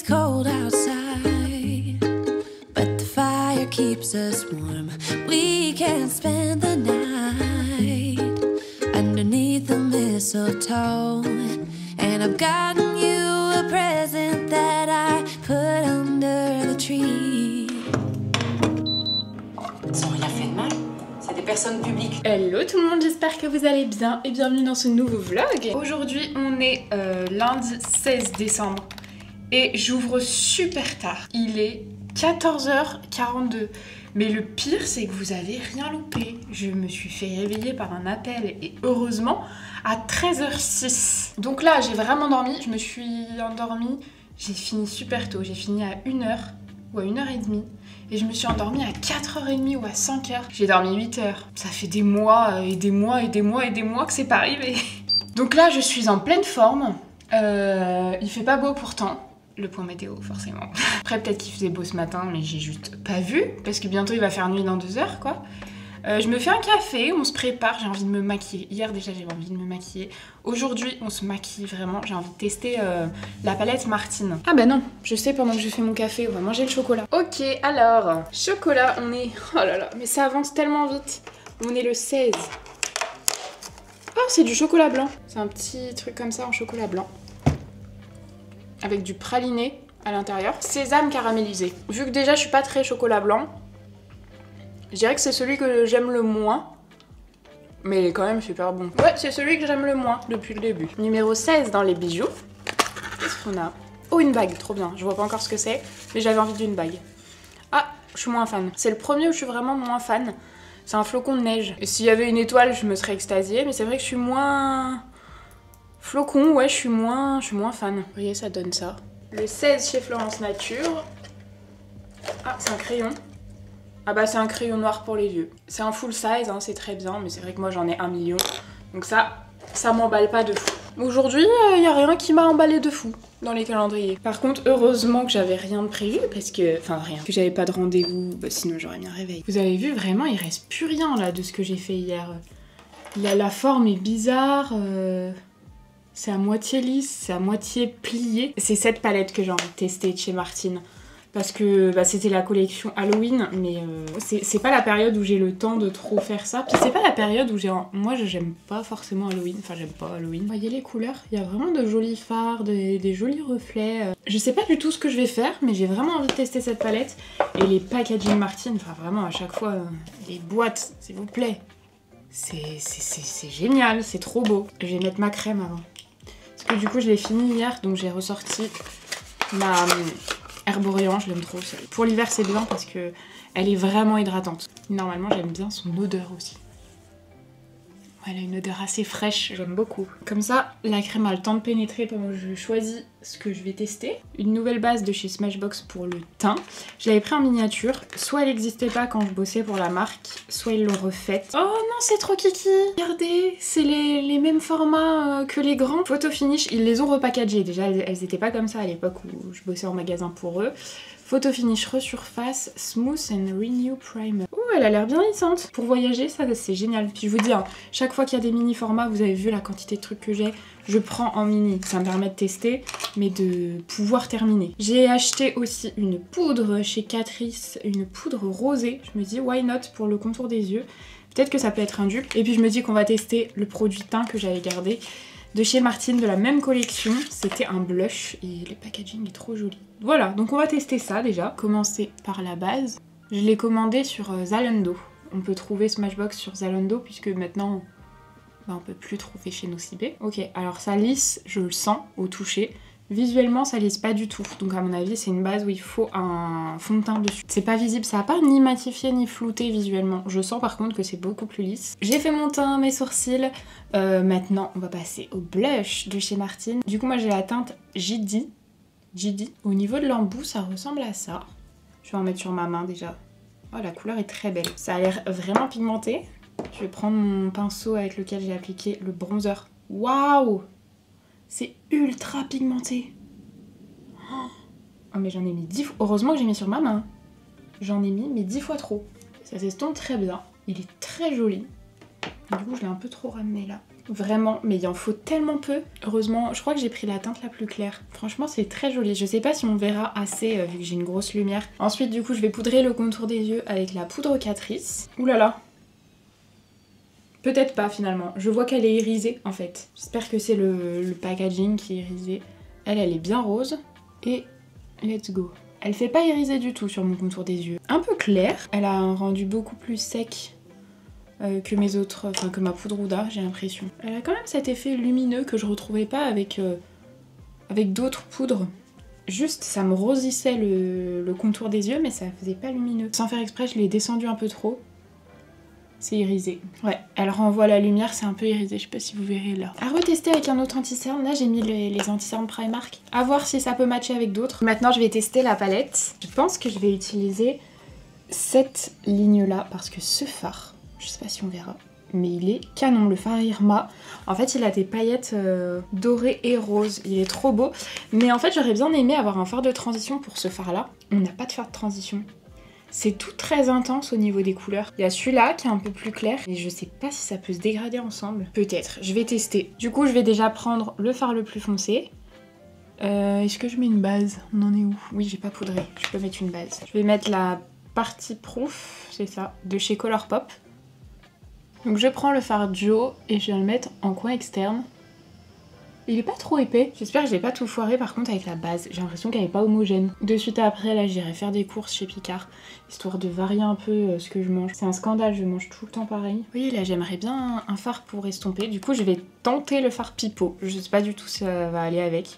It's cold outside, but the fire keeps us warm. We can spend the night underneath the mistletoe. And I've gotten you a present that I put under the tree. Ils ont rien fait de mal. C'est des personnes publiques. Hello tout le monde, j'espère que vous allez bien et bienvenue dans ce nouveau vlog. Aujourd'hui on est lundi 16 décembre et j'ouvre super tard. Il est 14h42. Mais le pire c'est que vous avez rien loupé. Je me suis fait réveiller par un appel et heureusement à 13h06. Donc là j'ai vraiment dormi, je me suis endormie, j'ai fini super tôt, j'ai fini à 1h ou à 1h30. Et je me suis endormie à 4h30 ou à 5h. J'ai dormi 8h. Ça fait des mois et des mois et des mois et des mois que c'est pas arrivé. Donc là, je suis en pleine forme. Il fait pas beau pourtant. Le point météo, forcément. Après, peut-être qu'il faisait beau ce matin, mais j'ai juste pas vu. Parce que bientôt, il va faire nuit dans 2 heures, quoi. Je me fais un café, on se prépare, j'ai envie de me maquiller. Hier déjà j'avais envie de me maquiller. Aujourd'hui on se maquille vraiment, j'ai envie de tester la palette Martine. Ah bah non, je sais pendant que je fais mon café, on va manger le chocolat. Ok, alors, chocolat, on est... Oh là là, mais ça avance tellement vite. On est le 16. Oh, c'est du chocolat blanc. C'est un petit truc comme ça en chocolat blanc. Avec du praliné à l'intérieur. Sésame caramélisé. Vu que déjà je suis pas très chocolat blanc, je dirais que c'est celui que j'aime le moins, mais il est quand même super bon. Ouais, c'est celui que j'aime le moins depuis le début. Numéro 16 dans les bijoux. Qu'est-ce qu'on a? Oh, une bague, trop bien. Je vois pas encore ce que c'est, mais j'avais envie d'une bague. Ah, je suis moins fan. C'est le premier où je suis vraiment moins fan. C'est un flocon de neige. Et s'il y avait une étoile, je me serais extasiée, mais c'est vrai que je suis moins... Flocon, ouais, je suis moins fan. Vous voyez, ça donne ça. Le 16 chez Florence Nature. Ah, c'est un crayon. Ah bah c'est un crayon noir pour les yeux. C'est un full size, hein, c'est très bien, mais c'est vrai que moi j'en ai 1 million. Donc ça m'emballe pas de fou. Aujourd'hui, y a rien qui m'a emballé de fou dans les calendriers. Par contre, heureusement que j'avais rien de prévu, parce que... Enfin rien, que j'avais pas de rendez-vous, bah, sinon j'aurais mis un réveil. Vous avez vu, vraiment, il reste plus rien là de ce que j'ai fait hier. La forme est bizarre, c'est à moitié lisse, c'est à moitié plié. C'est cette palette que j'ai envie de tester de chez Martine. Parce que bah, c'était la collection Halloween, mais c'est pas la période où j'ai le temps de trop faire ça. Puis c'est pas la période où j'ai... Moi, j'aime pas forcément Halloween. Enfin, j'aime pas Halloween. Vous voyez les couleurs? Il y a vraiment de jolis fards, des jolis reflets. Je sais pas du tout ce que je vais faire, mais j'ai vraiment envie de tester cette palette. Et les packaging Martine, enfin vraiment à chaque fois, les boîtes, s'il vous plaît. C'est génial, c'est trop beau. Je vais mettre ma crème avant. Parce que du coup, je l'ai fini hier, donc j'ai ressorti ma... Herborian, je l'aime trop. Pour l'hiver, c'est bien parce que elle est vraiment hydratante. Normalement, j'aime bien son odeur aussi. Elle a une odeur assez fraîche, j'aime beaucoup. Comme ça, la crème a le temps de pénétrer pendant que je choisis ce que je vais tester. Une nouvelle base de chez Smashbox pour le teint. Je l'avais pris en miniature. Soit elle n'existait pas quand je bossais pour la marque, soit ils l'ont refaite. Oh non, c'est trop kiki! Regardez, c'est les mêmes formats que les grands. Photo finish, ils les ont repackagés. Déjà, elles étaient pas comme ça à l'époque où je bossais en magasin pour eux. Photo finish resurface, smooth and renew primer. Oh, elle a l'air bien lissante. Pour voyager, ça c'est génial. Puis je vous dis, hein, chaque fois qu'il y a des mini formats, vous avez vu la quantité de trucs que j'ai, je prends en mini. Ça me permet de tester, mais de pouvoir terminer. J'ai acheté aussi une poudre chez Catrice, une poudre rosée. Je me dis, why not pour le contour des yeux. Peut-être que ça peut être un dupe. Et puis je me dis qu'on va tester le produit teint que j'avais gardé de chez Martine, de la même collection. C'était un blush et le packaging est trop joli. Voilà, donc on va tester ça déjà. Commencer par la base. Je l'ai commandé sur Zalando. On peut trouver Smashbox sur Zalando puisque maintenant bah, on peut plus trouver chez Nocibé. Ok, alors ça lisse, je le sens au toucher. Visuellement ça lisse pas du tout, donc à mon avis c'est une base où il faut un fond de teint dessus. C'est pas visible, ça va pas ni matifié ni flouté visuellement. Je sens par contre que c'est beaucoup plus lisse. J'ai fait mon teint, mes sourcils. Maintenant on va passer au blush de chez Martine. Du coup moi j'ai la teinte GD. Au niveau de l'embout ça ressemble à ça. Je vais en mettre sur ma main déjà. Oh la couleur est très belle. Ça a l'air vraiment pigmenté. Je vais prendre mon pinceau avec lequel j'ai appliqué le bronzer. Waouh! C'est ultra pigmenté. Oh mais j'en ai mis 10 fois. Heureusement que j'ai mis sur ma main. J'en ai mis mais 10 fois trop. Ça s'estompe très bien. Il est très joli. Du coup je l'ai un peu trop ramené là. vraiment, mais il en faut tellement peu. Heureusement, je crois que j'ai pris la teinte la plus claire. Franchement, c'est très joli. Je sais pas si on verra assez vu que j'ai une grosse lumière. Ensuite, du coup, je vais poudrer le contour des yeux avec la poudre Catrice. Ouh là là. Peut-être pas finalement. Je vois qu'elle est irisée en fait. J'espère que c'est le packaging qui est irisé. Elle est bien rose. Et let's go. Elle fait pas iriser du tout sur mon contour des yeux. Un peu clair. Elle a un rendu beaucoup plus sec que mes autres, enfin que ma poudre Huda, j'ai l'impression. Elle a quand même cet effet lumineux que je retrouvais pas avec d'autres poudres. Juste, ça me rosissait le contour des yeux, mais ça faisait pas lumineux. Sans faire exprès, je l'ai descendu un peu trop. C'est irisé. Ouais, elle renvoie la lumière, c'est un peu irisé, je sais pas si vous verrez là. À retester avec un autre anti-cerne, là j'ai mis les anti-cernes Primark. À voir si ça peut matcher avec d'autres. Maintenant je vais tester la palette. Je pense que je vais utiliser cette ligne là, parce que ce fard, je sais pas si on verra, mais il est canon, le fard Irma. En fait il a des paillettes dorées et roses, il est trop beau. Mais en fait j'aurais bien aimé avoir un fard de transition pour ce fard là. On n'a pas de fard de transition. C'est tout très intense au niveau des couleurs. Il y a celui-là qui est un peu plus clair, et je sais pas si ça peut se dégrader ensemble. Peut-être, je vais tester. Du coup, je vais déjà prendre le fard le plus foncé. Est-ce que je mets une base? On en est où? Oui, j'ai pas poudré, je peux mettre une base. Je vais mettre la partie proof, c'est ça, de chez Colourpop. Donc je prends le fard Joe et je viens le mettre en coin externe. Il est pas trop épais. J'espère que je l'ai pas tout foiré par contre avec la base. J'ai l'impression qu'elle est pas homogène. De suite après, là, j'irai faire des courses chez Picard, histoire de varier un peu ce que je mange. C'est un scandale, je mange tout le temps pareil. Oui, là, j'aimerais bien un fard pour estomper. Du coup, je vais tenter le fard Pipo. Je sais pas du tout si ça va aller avec.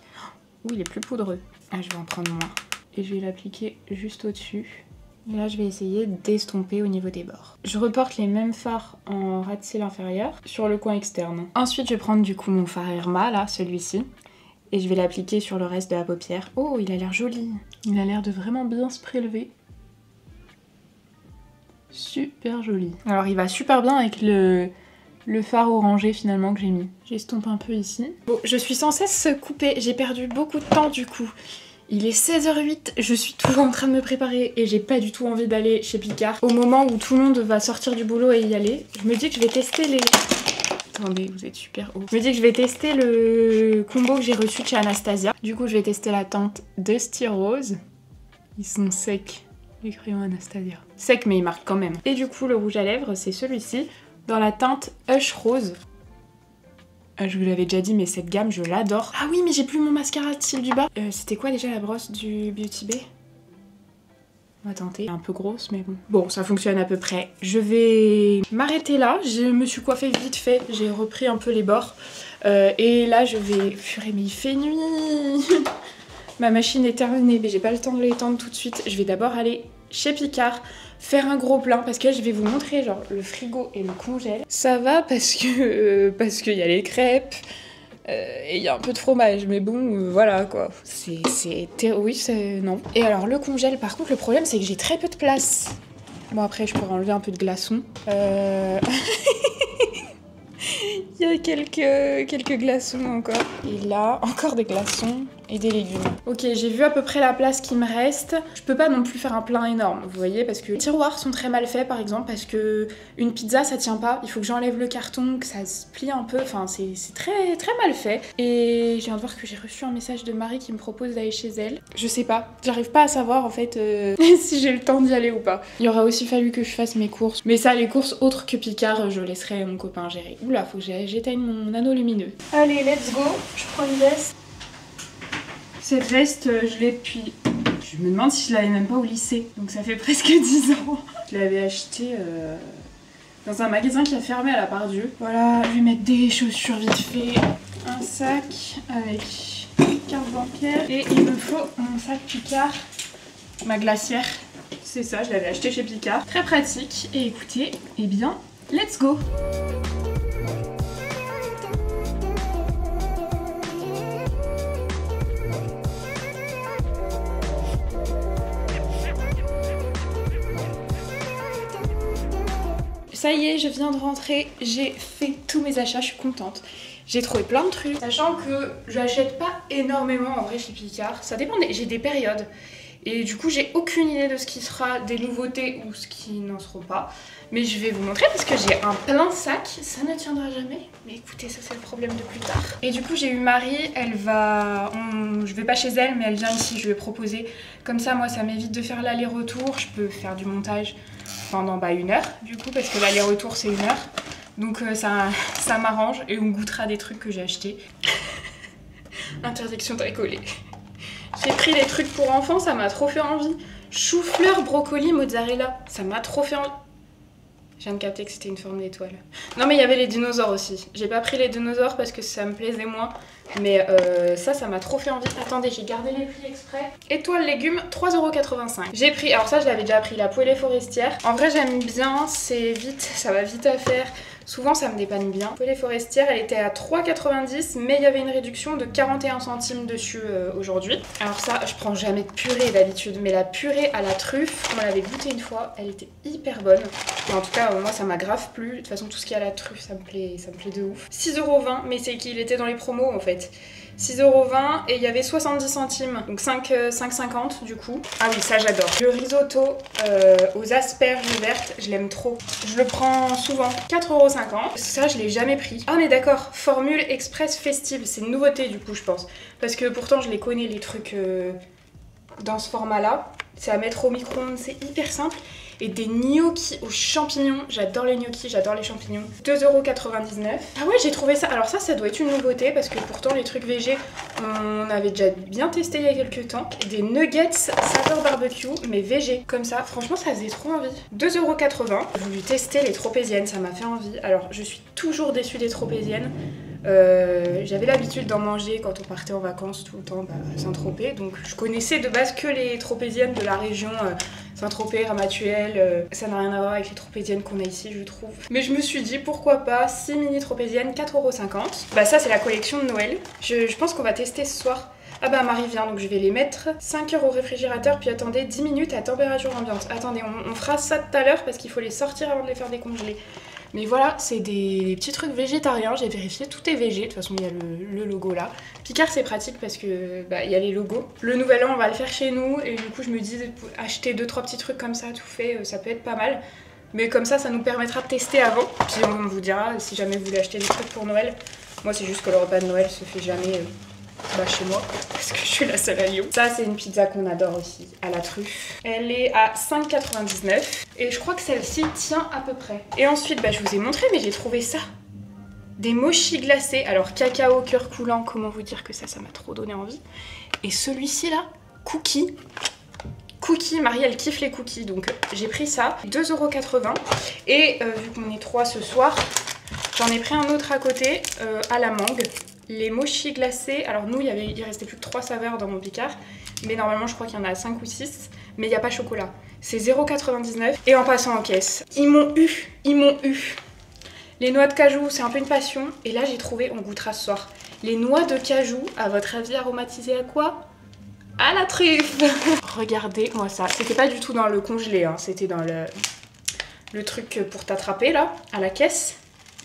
Ouh, il est plus poudreux. Ah, je vais en prendre moins. Et je vais l'appliquer juste au-dessus. Et là, je vais essayer d'estomper au niveau des bords. Je reporte les mêmes fards en ras de cils inférieur sur le coin externe. Ensuite, je vais prendre du coup mon fard Irma, là, celui-ci. Et je vais l'appliquer sur le reste de la paupière. Oh, il a l'air joli. Il a l'air de vraiment bien se prélever. Super joli. Alors, il va super bien avec le fard orangé finalement que j'ai mis. J'estompe un peu ici. Bon, je suis sans cesse coupée. J'ai perdu beaucoup de temps du coup. Il est 16h08, je suis toujours en train de me préparer et j'ai pas du tout envie d'aller chez Picard. Au moment où tout le monde va sortir du boulot et y aller, je me dis que je vais tester les... Attendez, vous êtes super haut. Je me dis que je vais tester le combo que j'ai reçu de chez Anastasia. Du coup, je vais tester la teinte Dusty Rose. Ils sont secs, les crayons Anastasia. Secs, mais ils marquent quand même. Et du coup, le rouge à lèvres, c'est celui-ci, dans la teinte Hush Rose. Je vous l'avais déjà dit, mais cette gamme, je l'adore. Ah oui, mais j'ai plus mon mascara de cils du bas. C'était quoi déjà la brosse du Beauty Bay? On va tenter. Un peu grosse, mais bon. Bon, ça fonctionne à peu près. Je vais m'arrêter là. Je me suis coiffée vite fait. J'ai repris un peu les bords. Et là, je vais... Purée, mais il fait nuit. Ma machine est terminée, mais j'ai pas le temps de l'étendre tout de suite. Je vais d'abord aller chez Picard, faire un gros plein, parce que là, je vais vous montrer genre le frigo et le congèle. Ça va parce que y a les crêpes et il y a un peu de fromage, mais bon, voilà quoi. Oui, c'est... non. Et alors le congèle, par contre, le problème, c'est que j'ai très peu de place. Bon, après, je pourrais enlever un peu de glaçons. Il y a quelques glaçons encore. Et là, encore des glaçons et des légumes. Ok, j'ai vu à peu près la place qui me reste. Je peux pas non plus faire un plein énorme, vous voyez, parce que les tiroirs sont très mal faits, par exemple, parce que une pizza, ça tient pas. Il faut que j'enlève le carton, que ça se plie un peu. Enfin, c'est très, très mal fait. Et je viens de voir que j'ai reçu un message de Marie qui me propose d'aller chez elle. Je sais pas. J'arrive pas à savoir, en fait, si j'ai le temps d'y aller ou pas. Il aurait aussi fallu que je fasse mes courses. Mais ça, les courses autres que Picard, je laisserai mon copain gérer. Oula, faut que j'éteigne mon anneau lumineux. Allez, let's go. Je prends une veste. Cette veste, je l'ai depuis... Je me demande si je l'avais même pas au lycée. Donc ça fait presque 10 ans. Je l'avais achetée dans un magasin qui a fermé à la Part-Dieu. Voilà, je vais mettre des chaussures vite fait. Un sac avec carte bancaire. Et il me faut mon sac Picard. Ma glacière. C'est ça, je l'avais acheté chez Picard. Très pratique. Et écoutez, eh bien, let's go! Ça y est, je viens de rentrer, j'ai fait tous mes achats, je suis contente. J'ai trouvé plein de trucs, sachant que j'achète pas énormément en vrai chez Picard. Ça dépend, j'ai des périodes. Et du coup, j'ai aucune idée de ce qui sera des nouveautés ou ce qui n'en seront pas. Mais je vais vous montrer parce que j'ai un plein sac. Ça ne tiendra jamais. Mais écoutez, ça c'est le problème de plus tard. Et du coup, j'ai eu Marie. Elle va... Je vais pas chez elle, mais elle vient ici. Je lui ai proposé. Comme ça, moi, ça m'évite de faire l'aller-retour. Je peux faire du montage pendant 1 heure, du coup, parce que l'aller-retour, c'est 1 heure. Donc ça m'arrange. Et on goûtera des trucs que j'ai achetés. Interdiction de rigoler. J'ai pris les trucs pour enfants, ça m'a trop fait envie. Chou-fleur, brocoli, mozzarella, ça m'a trop fait envie. Je viens de capter que c'était une forme d'étoile. Non mais il y avait les dinosaures aussi. J'ai pas pris les dinosaures parce que ça me plaisait moins. Mais ça m'a trop fait envie. Attendez, j'ai gardé les prix exprès. Étoile légumes, 3,85 €. J'ai pris, alors ça je l'avais déjà pris, la poêlée forestière. En vrai j'aime bien, c'est vite, ça va vite à faire. Souvent ça me dépanne bien. La poêlée forestière, elle était à 3,90 €, mais il y avait une réduction de 41 centimes dessus aujourd'hui. Alors ça, je prends jamais de purée d'habitude, mais la purée à la truffe, on l'avait goûtée une fois, elle était hyper bonne. Et en tout cas, moi ça m'a grave plu. De toute façon, tout ce qui est à la truffe, ça me plaît de ouf. 6,20 €, mais c'est qu'il était dans les promos en fait. 6,20 € et il y avait 70 centimes, donc 5,50 € du coup. Ah oui, ça j'adore. Le risotto aux asperges vertes, je l'aime trop. Je le prends souvent. 4,50 €. Ça, je l'ai jamais pris. Ah mais d'accord, formule express festive. C'est une nouveauté du coup, je pense. Parce que pourtant, je les connais les trucs dans ce format-là. C'est à mettre au micro-ondes, c'est hyper simple. Et des gnocchis aux champignons. J'adore les gnocchis, j'adore les champignons. 2,99 €. Ah ouais, j'ai trouvé ça. Alors ça doit être une nouveauté parce que pourtant les trucs végé, on avait déjà bien testé il y a quelques temps. Des nuggets saveur barbecue, mais végé. Comme ça, franchement, ça faisait trop envie. 2,80 €. J'ai voulu tester les tropéziennes, ça m'a fait envie. Alors, je suis toujours déçue des tropéziennes. J'avais l'habitude d'en manger quand on partait en vacances tout le temps à Saint-Tropez, donc je connaissais de base que les tropéziennes de la région Saint-Tropez, Ramatuelle, ça n'a rien à voir avec les tropéziennes qu'on a ici je trouve. Mais je me suis dit pourquoi pas 6 mini tropéziennes, 4,50 €. Bah ça c'est la collection de Noël, je pense qu'on va tester ce soir. Ah bah Marie vient donc je vais les mettre 5 € au réfrigérateur puis attendez 10 minutes à température ambiante. Attendez on fera ça tout à l'heure parce qu'il faut les sortir avant de les faire décongeler. Mais voilà, c'est des petits trucs végétariens, j'ai vérifié, tout est végé, de toute façon il y a le logo là. Picard c'est pratique parce que il y a les logos. Le nouvel an on va le faire chez nous et du coup je me dis acheter 2-3 petits trucs comme ça tout fait, ça peut être pas mal. Mais comme ça nous permettra de tester avant, puis on vous dira si jamais vous voulez acheter des trucs pour Noël. Moi c'est juste que le repas de Noël se fait jamais chez moi, parce que je suis la seule à Lyon. Ça c'est une pizza qu'on adore aussi, à la truffe. Elle est à 5,99 € et je crois que celle-ci tient à peu près. Et ensuite, je vous ai montré, mais j'ai trouvé ça. Des mochis glacés, alors cacao, cœur coulant, comment vous dire que ça m'a trop donné envie. Et celui-ci là, cookies. Cookies, Marie elle kiffe les cookies, donc j'ai pris ça, 2,80 €. Et vu qu'on est 3 ce soir, j'en ai pris un autre à côté, à la mangue. Les mochis glacés, alors nous il restait plus que 3 saveurs dans mon Picard, mais normalement je crois qu'il y en a 5 ou 6, mais il n'y a pas chocolat. C'est 0,99 € et en passant en caisse, ils m'ont eu. Les noix de cajou c'est un peu une passion et là j'ai trouvé, on goûtera ce soir, les noix de cajou, à votre avis aromatisées à quoi? À la truffe. Regardez moi ça, c'était pas du tout dans le congelé, hein. C'était dans le truc pour t'attraper là, à la caisse.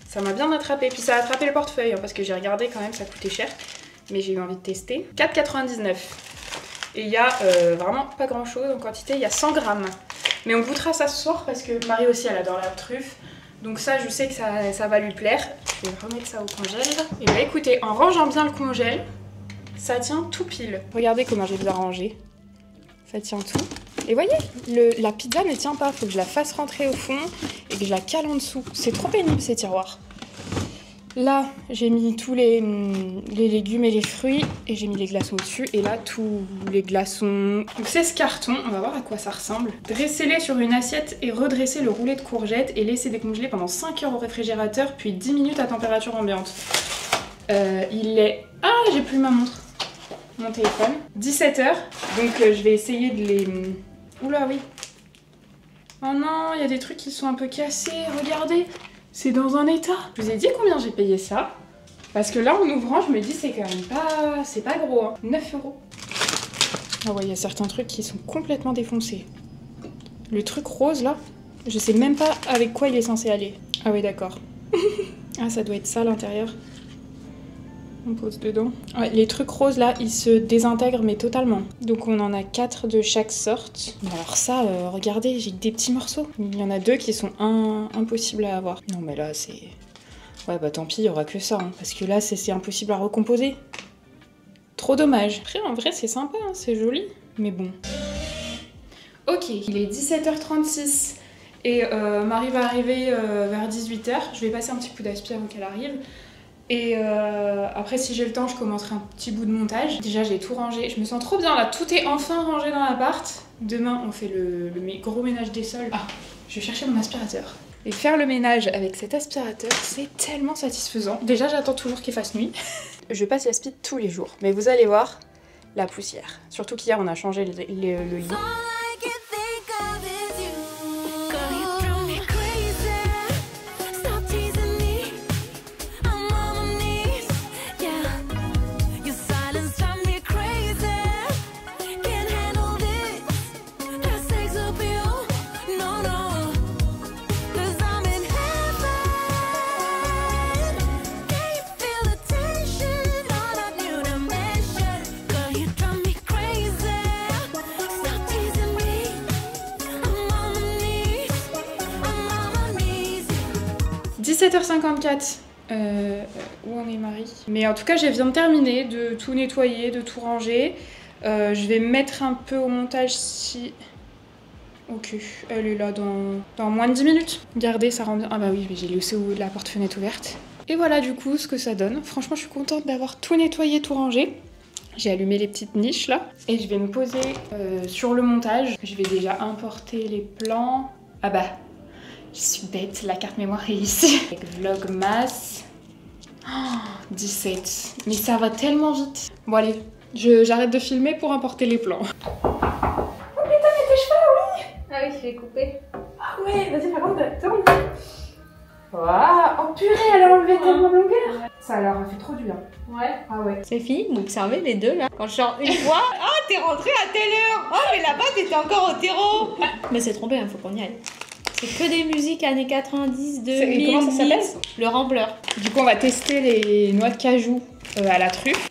Ça m'a bien attrapé, puis ça a attrapé le portefeuille, hein, parce que j'ai regardé quand même, ça coûtait cher. Mais j'ai eu envie de tester. 4,99 €. Et il y a vraiment pas grand chose en quantité, il y a 100 grammes. Mais on goûtera ça ce soir parce que Marie aussi elle adore la truffe. Donc ça je sais que ça va lui plaire. Je vais remettre ça au congèle. Et bah écoutez, en rangeant bien le congèle, ça tient tout pile. Regardez comment j'ai bien rangé. Ça tient tout. Et voyez, la pizza ne tient pas, faut que je la fasse rentrer au fond et que je la cale en dessous. C'est trop pénible ces tiroirs. Là, j'ai mis tous les légumes et les fruits et j'ai mis les glaçons au-dessus. Et là, tous les glaçons. Donc c'est ce carton, on va voir à quoi ça ressemble. Dressez-les sur une assiette et redressez le roulet de courgettes et laissez décongeler pendant 5 heures au réfrigérateur puis 10 minutes à température ambiante. Il est... Ah, j'ai plus ma montre. Mon téléphone. 17 h, donc je vais essayer de les... Oula, oui. Oh non, il y a des trucs qui sont un peu cassés, regardez. C'est dans un état. Je vous ai dit combien j'ai payé ça? Parce que là, en ouvrant, je me dis c'est quand même pas... C'est pas gros, hein. 9 €. Ah ouais, il y a certains trucs qui sont complètement défoncés. Le truc rose, là, je sais même pas avec quoi il est censé aller. Ah oui, d'accord. Ah, ça doit être ça, à l'intérieur. on pose dedans. Ouais, les trucs roses là, ils se désintègrent mais totalement. Donc on en a 4 de chaque sorte. Bon, alors ça, regardez, j'ai que des petits morceaux. Il y en a 2 qui sont impossibles à avoir. Non mais là c'est... Ouais bah tant pis, il y aura que ça. Hein, parce que là c'est impossible à recomposer. Trop dommage. Après en vrai c'est sympa, hein, c'est joli. Mais bon. Ok, il est 17h36 et Marie va arriver vers 18h. Je vais passer un petit coup d'aspi avant qu'elle arrive. Et après, si j'ai le temps, je commencerai un petit bout de montage. Déjà, j'ai tout rangé. Je me sens trop bien là. Tout est enfin rangé dans l'appart. Demain, on fait le gros ménage des sols. Ah, je vais chercher mon aspirateur. Et faire le ménage avec cet aspirateur, c'est tellement satisfaisant. Déjà, j'attends toujours qu'il fasse nuit. Je passe l'aspi tous les jours. Mais vous allez voir la poussière. Surtout qu'hier, on a changé le lit. « 17h54, où en est Marie? Mais en tout cas, je viens de terminer de tout nettoyer, de tout ranger. Je vais mettre un peu au montage si... Ok, elle est là dans moins de 10 minutes. Regardez, ça rend bien. Ah bah oui, j'ai laissé la porte-fenêtre ouverte. Et voilà du coup ce que ça donne. Franchement, je suis contente d'avoir tout nettoyé, tout rangé. J'ai allumé les petites niches là. Et je vais me poser sur le montage. Je vais déjà importer les plans. Ah bah... Je suis bête, la carte mémoire est ici. Avec Vlogmas. Oh, 17. Mais ça va tellement vite. Bon allez, j'arrête de filmer pour importer les plans. Oh putain, mais tes cheveux, oui. Ah oui, je l'ai coupé. Ah ouais, vas-y, par contre, attends. Waouh, oh purée, elle a enlevé tellement de longueur. Ça leur a fait trop du bien. Ouais. Ah ouais. C'est fini d'observer les deux là. Quand je sors une fois, ah t'es rentrée à telle heure. Oh mais là-bas t'étais encore au terreau. Mais c'est trop bien, faut qu'on y aille. C'est que des musiques années 90, 2000. Comment ça s'appelle? Le Rambleur. Du coup, on va tester les noix de cajou à la truffe.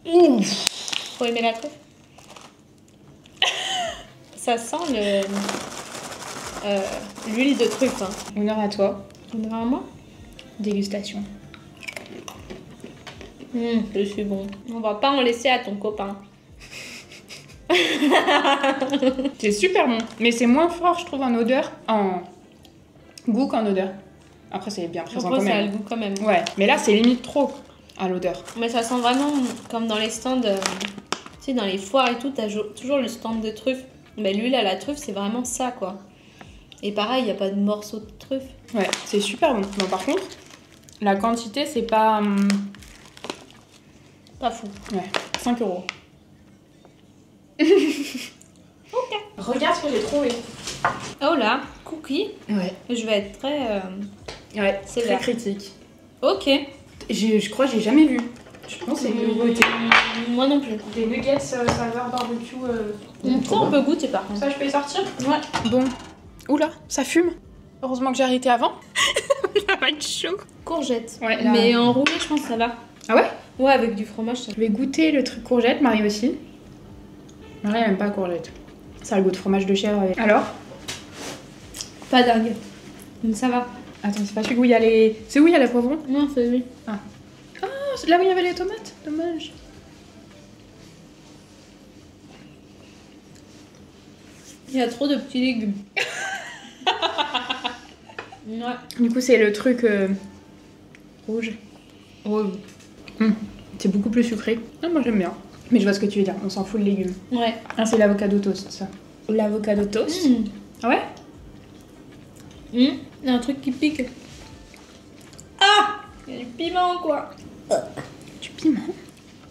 Ouf. Faut aimer la truffe. Ça sent l'huile de truffe. Hein. Honneur à toi. Honneur à moi. Dégustation. Je suis bon. On va pas en laisser à ton copain. C'est super bon, mais c'est moins fort je trouve en odeur, en goût qu'en odeur. Après c'est bien présent quand même. Ça a le goût quand même. Ouais, mais là c'est limite trop à l'odeur. Mais ça sent vraiment comme dans les stands, tu sais dans les foires et tout, t'as toujours le stand de truffe. Mais l'huile à la truffe c'est vraiment ça quoi. Et pareil, il n'y a pas de morceaux de truffe. Ouais, c'est super bon. Bon par contre, la quantité c'est pas... Pas fou. Ouais, 5 €. Ok. Regarde ce que j'ai trouvé. Oh là, cookie. Ouais. Je vais être très... Ouais, c'est très sévère. critique. Ok. Je crois que j'ai jamais vu. Je pense que c'est une nouveauté. Moi non plus. Des nuggets saveur barbecue. Ça on peut goûter par contre. Ça je peux y sortir? Ouais. Bon. Oula, ça fume. Heureusement que j'ai arrêté avant. Ça va être chaud. Courgette. Ouais, là... Mais enroulé je pense que ça va. Ah ouais? Ouais, avec du fromage ça. Je vais goûter le truc courgette, Marie aussi. Marie elle aime pas la courgette. Ça a le goût de fromage de chèvre. Alors? Pas dingue. Mais ça va. Attends, c'est pas celui où il y a les... C'est où il y a les poivrons? Non, c'est lui. Ah. Ah, c'est là où il y avait les tomates. Dommage. Il y a trop de petits légumes. Ouais. Du coup, c'est le truc rouge. Rouge. C'est beaucoup plus sucré. Ah, moi j'aime bien. Mais je vois ce que tu veux dire, on s'en fout le légume. Ouais. Ah, c'est l'avocado toast, ça. L'avocado toast. Ah ouais? Il y a un truc qui pique. Ah! Il y a du piment quoi. Du piment?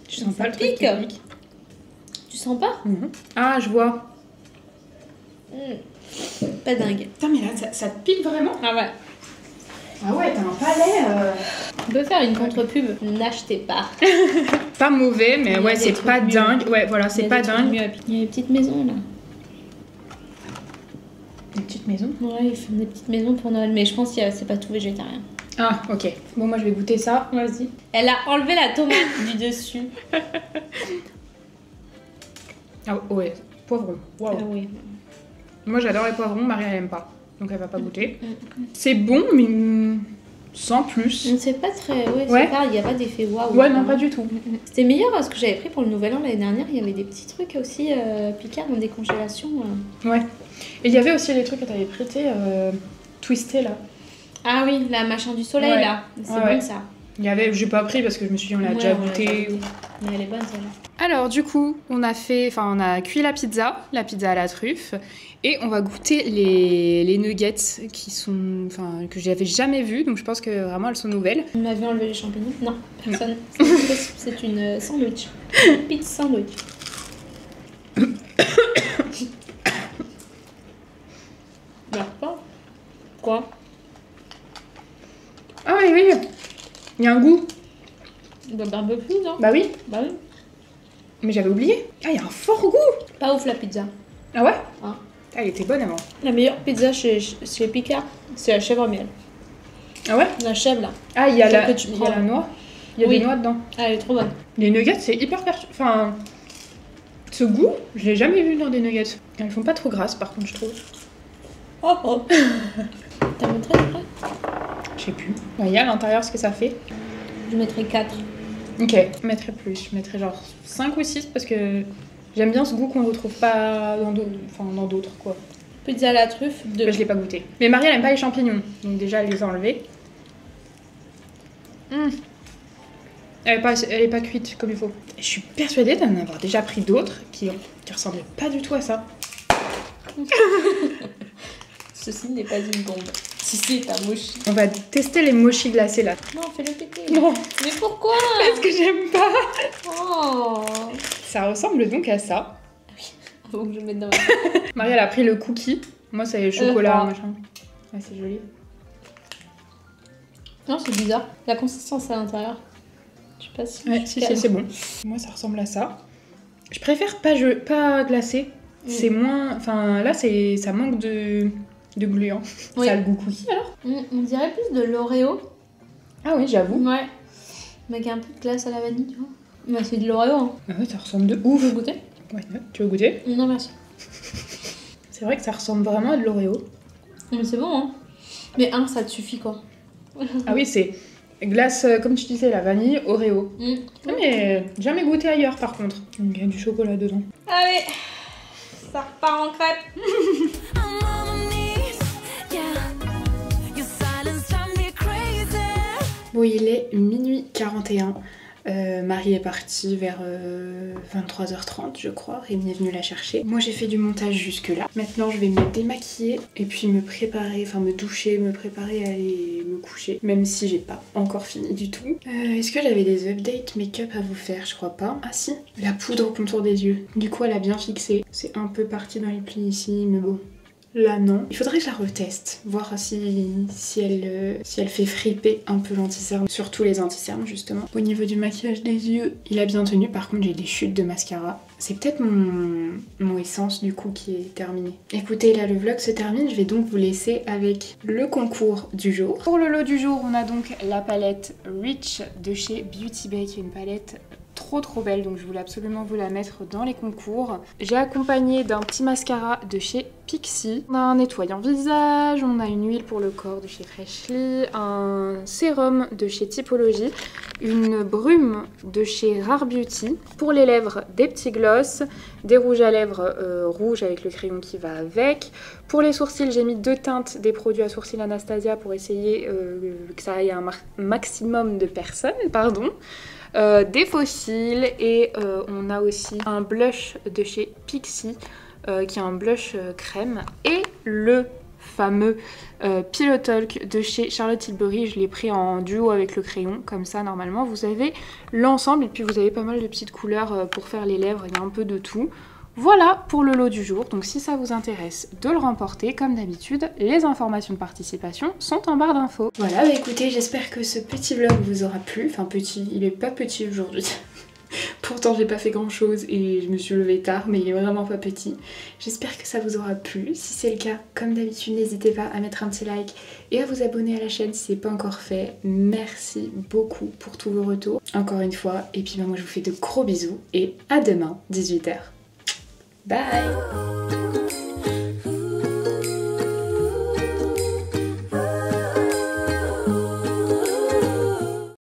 Tu sens pas le truc qui pique? Tu sens pas? Ah, je vois. Pas dingue. Putain, mais là, ça te pique vraiment? Ah ouais. Ah ouais, t'as un palais. On peut faire une contre-pub. N'achetez pas. Pas mauvais, mais Il y a ouais, des c'est trucs pas mieux. dingue. Ouais, voilà, c'est pas dingue. Il y a des petites maisons là. Des petites maisons? Ouais, ils font des petites maisons pour Noël, mais je pense que c'est pas tout végétarien. Ah, ok. Bon, moi je vais goûter ça. Vas-y. Elle a enlevé la tomate du dessus. Ah ouais, poivron. Waouh. Ah oui. Moi j'adore les poivrons, Marie elle aime pas. Donc elle va pas goûter. C'est bon, mais sans plus. C'est pas très... Ouais, Ouais. c'est pas... il n'y a pas d'effet waouh. Ouais, non, pas du tout. C'était meilleur à ce que j'avais pris pour le Nouvel An l'année dernière. Il y avait des petits trucs aussi picards dans des congélations. Ouais. Et il y avait aussi les trucs que t'avais prêté, twistés là. Ah oui, la machin du soleil Ouais. là. C'est Ouais, bon ouais. ça. Il y avait, j'ai pas pris parce que je me suis dit on l'a Ouais, déjà on l'a goûté. déjà goûté. Mais elle est bonne celle-là. Alors du coup, on a cuit la pizza à la truffe, et on va goûter les nuggets qui sont, enfin, que j'avais jamais vues, donc je pense que vraiment elles sont nouvelles. On m'a vu enlever les champignons? Non, personne. C'est une sandwich. Pizza sandwich. Bah, pas. Quoi? Ah oui, oui, il y a un goût. Bah, un peu plus, non? Bah oui, Bah oui. mais j'avais oublié. Ah, il y a un fort goût. Pas ouf la pizza. Ah ouais? Ah. Ah, elle était bonne avant. La meilleure pizza chez Picard, c'est la chèvre miel. Ah ouais? La chèvre là. Ah, il y a Celle la, que tu il y prends. a la noix. Il y a Oui. des noix dedans. Ah, elle est trop bonne. Les nuggets, c'est hyper Enfin, ce goût, je l'ai jamais vu dans des nuggets. Elles font pas trop grasses, par contre, je trouve. Oh oh. T'as montré après? Je sais plus. Voyez à l'intérieur ce que ça fait. Je mettrais 4. Ok, je mettrais plus. Je mettrais genre 5 ou 6 parce que j'aime bien ce goût qu'on ne retrouve pas dans d'autres, quoi. Pizza à la truffe, 2. Mais je l'ai pas goûté. Mais Marie, elle aime pas les champignons. Donc déjà, elle les a enlevés. Elle est pas cuite comme il faut. Je suis persuadée d'en avoir déjà pris d'autres qui ressemblaient pas du tout à ça. Ceci n'est pas une bombe. Ceci est un mochi. On va tester les mochis glacés là. Non, fais-le péter. Non, Mais pourquoi? parce que j'aime pas. Oh. Ça ressemble donc à ça. Faut que je le mette dans ma... Marie, elle a pris le cookie. Moi, c'est chocolat, Ah. machin. Ouais, c'est joli. Non, c'est bizarre. La consistance à l'intérieur. Je sais pas si... Ouais, si, c'est bon. Moi, ça ressemble à ça. Je préfère pas glacé. C'est moins... Enfin, là, ça manque de gluant. Oui. Ça a le goût cookie, alors. On dirait plus de l'Oreo. Ah oui, j'avoue. Ouais. Mais avec un peu de glace à la vanille, tu vois. Bah, c'est de l'Oreo, hein. Ah ouais, ça ressemble de ouf. Vous goûtez? Ouais, tu veux goûter? Non, merci. C'est vrai que ça ressemble vraiment à de l'Oreo. Mais c'est bon, hein. Mais ça te suffit, quoi. Ah oui, c'est glace, comme tu disais, la vanille, Oreo. Ah, mais jamais goûté ailleurs, par contre. Il y a du chocolat dedans. Allez, ça repart en crêpe. I'm on my knees, yeah. Your silence drives me crazy. Bon, il est minuit 41. Marie est partie vers 23h30, je crois. Rémi est venu la chercher. Moi, j'ai fait du montage jusque-là. Maintenant, je vais me démaquiller et puis me préparer, enfin me doucher, me préparer à aller me coucher. Même si j'ai pas encore fini du tout. Est-ce que j'avais des updates make-up à vous faire? Je crois pas. Ah si, la poudre au contour des yeux. Du coup, elle a bien fixé. C'est un peu parti dans les plis ici, mais bon. Là non. Il faudrait que je la reteste, voir si elle fait friper un peu l'anti-cerne, surtout les anti-cernes justement. Au niveau du maquillage des yeux, il a bien tenu, par contre j'ai des chutes de mascara. C'est peut-être mon essence du coup qui est terminée. Écoutez, là le vlog se termine, je vais donc vous laisser avec le concours du jour. Pour le lot du jour, on a donc la palette Rich de chez Beauty Bay, qui est une palette trop belle, donc je voulais absolument vous la mettre dans les concours. J'ai accompagné d'un petit mascara de chez Pixi. On a un nettoyant visage, on a une huile pour le corps de chez Freshly, un sérum de chez Typologie, une brume de chez Rare Beauty. Pour les lèvres, des petits gloss, des rouges à lèvres rouges avec le crayon qui va avec. Pour les sourcils, j'ai mis 2 teintes des produits à sourcils Anastasia pour essayer que ça aille à un maximum de personnes, pardon. Des faux cils et on a aussi un blush de chez Pixi qui est un blush crème, et le fameux Pillow Talk de chez Charlotte Tilbury. Je l'ai pris en duo avec le crayon, comme ça normalement vous avez l'ensemble, et puis vous avez pas mal de petites couleurs pour faire les lèvres, il y a un peu de tout. Voilà pour le lot du jour, donc si ça vous intéresse de le remporter, comme d'habitude, les informations de participation sont en barre d'infos. Voilà, bah écoutez, j'espère que ce petit vlog vous aura plu. Enfin petit, il est pas petit aujourd'hui. Pourtant j'ai pas fait grand chose et je me suis levée tard, mais il est vraiment pas petit. J'espère que ça vous aura plu. Si c'est le cas, comme d'habitude, n'hésitez pas à mettre un petit like et à vous abonner à la chaîne si c'est pas encore fait. Merci beaucoup pour tous vos retours, encore une fois. Et puis moi je vous fais de gros bisous et à demain, 18 h. Bye.